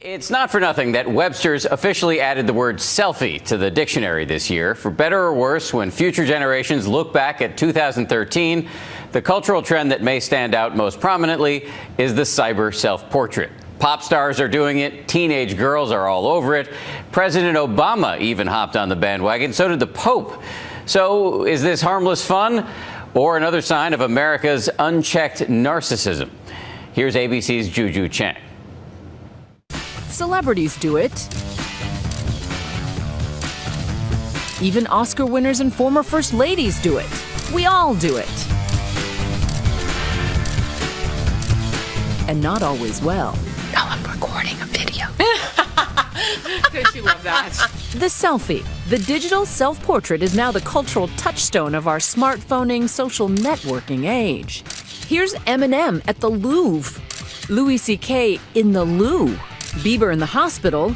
It's not for nothing that Webster's officially added the word selfie to the dictionary this year. For better or worse, when future generations look back at 2013, the cultural trend that may stand out most prominently is the cyber self-portrait. Pop stars are doing it. Teenage girls are all over it. President Obama even hopped on the bandwagon. So did the Pope. So is this harmless fun or another sign of America's unchecked narcissism? Here's ABC's Juju Chang. Celebrities do it. Even Oscar winners and former first ladies do it. We all do it. And not always well. No, I'm recording a video. Don't you love that? The selfie, the digital self-portrait, is now the cultural touchstone of our smartphoning, social networking age. Here's Eminem at the Louvre, Louis C.K. in the loo, Bieber in the hospital,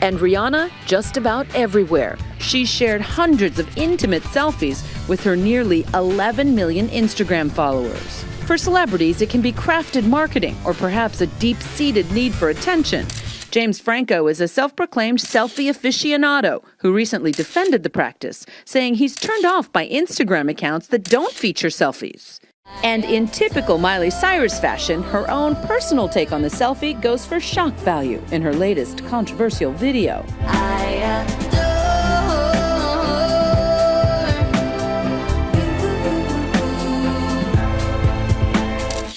and Rihanna just about everywhere. She shared hundreds of intimate selfies with her nearly 11 million Instagram followers. For celebrities, it can be crafted marketing or perhaps a deep-seated need for attention. James Franco is a self-proclaimed selfie aficionado who recently defended the practice, saying he's turned off by Instagram accounts that don't feature selfies. And in typical Miley Cyrus fashion, her own personal take on the selfie goes for shock value in her latest controversial video.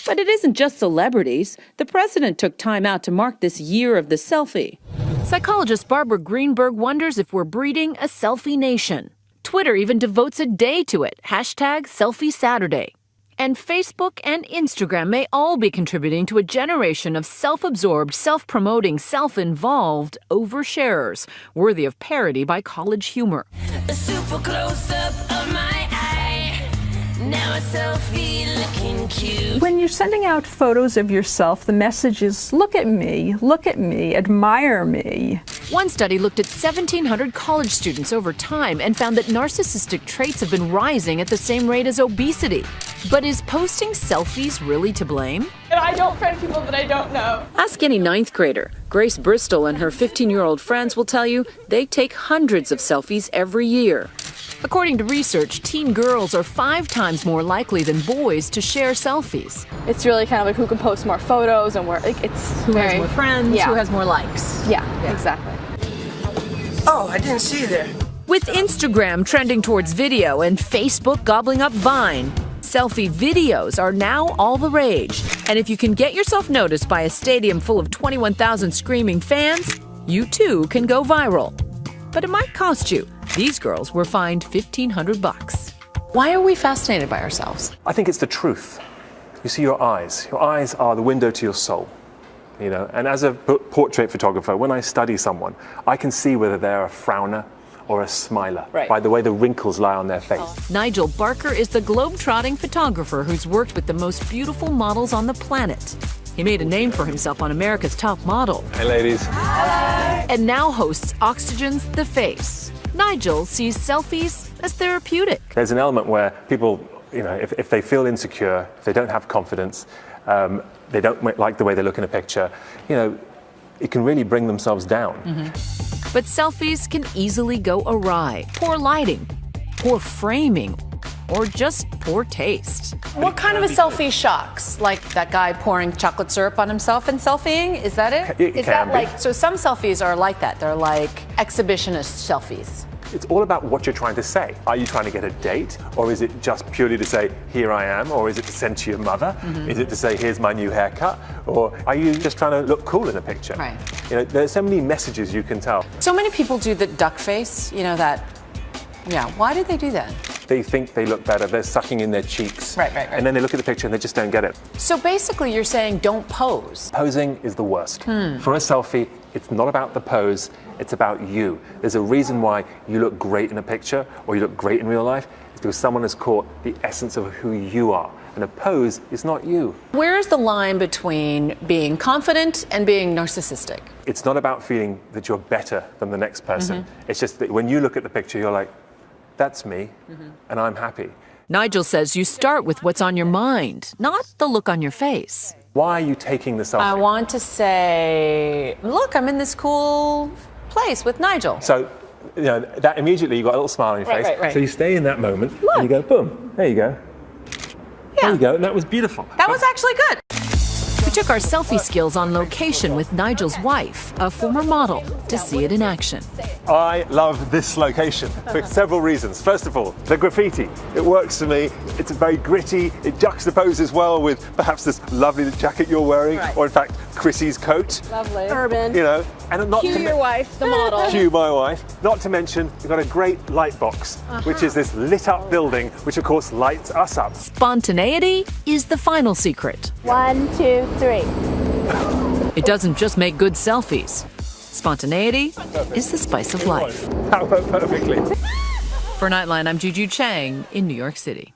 But it isn't just celebrities. The president took time out to mark this year of the selfie. Psychologist Barbara Greenberg wonders if we're breeding a selfie nation. Twitter even devotes a day to it, #SelfieSaturday. And Facebook and Instagram may all be contributing to a generation of self-absorbed, self-promoting, self-involved oversharers, worthy of parody by College Humor. A super close-up of my eye. Now a selfie looking cute. When you're sending out photos of yourself, the message is, look at me, admire me. One study looked at 1,700 college students over time and found that narcissistic traits have been rising at the same rate as obesity. But is posting selfies really to blame? And I don't friend people that I don't know. Ask any ninth grader. Grace Bristol and her 15-year-old friends will tell you they take hundreds of selfies every year. According to research, teen girls are 5 times more likely than boys to share selfies. It's really kind of like who can post more photos and where it's Who has more friends, yeah. who has more likes. Yeah, exactly. Oh, I didn't see you there. With Instagram trending towards video and Facebook gobbling up Vine, selfie videos are now all the rage. And if you can get yourself noticed by a stadium full of 21,000 screaming fans, you too can go viral. But it might cost you. These girls were fined $1,500. Why are we fascinated by ourselves? I think it's the truth. You see your eyes. Your eyes are the window to your soul. You know, and as a portrait photographer, when I study someone, I can see whether they're a frowner or a smiler by the way the wrinkles lie on their face. Nigel Barker is the globe-trotting photographer who's worked with the most beautiful models on the planet. He made a name for himself on America's Top Model. Hey, ladies. Hello. And now hosts Oxygen's The Face. Nigel sees selfies as therapeutic. There's an element where people, you know, if they feel insecure, if they don't have confidence, they don't like the way they look in a picture, you know, it can really bring themselves down. But selfies can easily go awry. Poor lighting, poor framing, or just poor taste. What kind of a selfie shocks? Like that guy pouring chocolate syrup on himself and selfieing? Is that it? It can be. So some selfies are like that. They're like exhibitionist selfies. It's all about what you're trying to say. Are you trying to get a date? Or is it just purely to say, here I am? Or is it to send to your mother? Is it to say, here's my new haircut? Or are you just trying to look cool in a picture? Right. You know, there's so many messages you can tell. So many people do the duck face, you know, that, yeah. Why do they do that? They think they look better. They're sucking in their cheeks. Right. And then they look at the picture and they just don't get it. So basically you're saying don't pose. Posing is the worst. For a selfie, it's not about the pose, it's about you. There's a reason why you look great in a picture or you look great in real life. It's because someone has caught the essence of who you are. And a pose is not you. Where's the line between being confident and being narcissistic? It's not about feeling that you're better than the next person. It's just that when you look at the picture, you're like, that's me, and I'm happy. Nigel says you start with what's on your mind, not the look on your face. Why are you taking the selfie? I want to say, look, I'm in this cool place with Nigel. So, you know, that immediately you got a little smile on your face. Right. So you stay in that moment and you go, boom, there you go. Yeah. There you go, and that was beautiful. That was actually good. We took our selfie skills on location with Nigel's wife, a former model, to see it in action. I love this location for several reasons. First of all, the graffiti. It works for me. It's very gritty. It juxtaposes well with perhaps this lovely jacket you're wearing, or in fact, Chrissy's coat. Lovely. Urban. You know, and not Cue to your wife, the model. Cue my wife. Not to mention, we've got a great light box, which is this lit up building, which of course lights us up. Spontaneity is the final secret. 1, 2, 3. It doesn't just make good selfies. Spontaneity is the spice of life. That worked perfectly. For Nightline, I'm Juju Chang in New York City.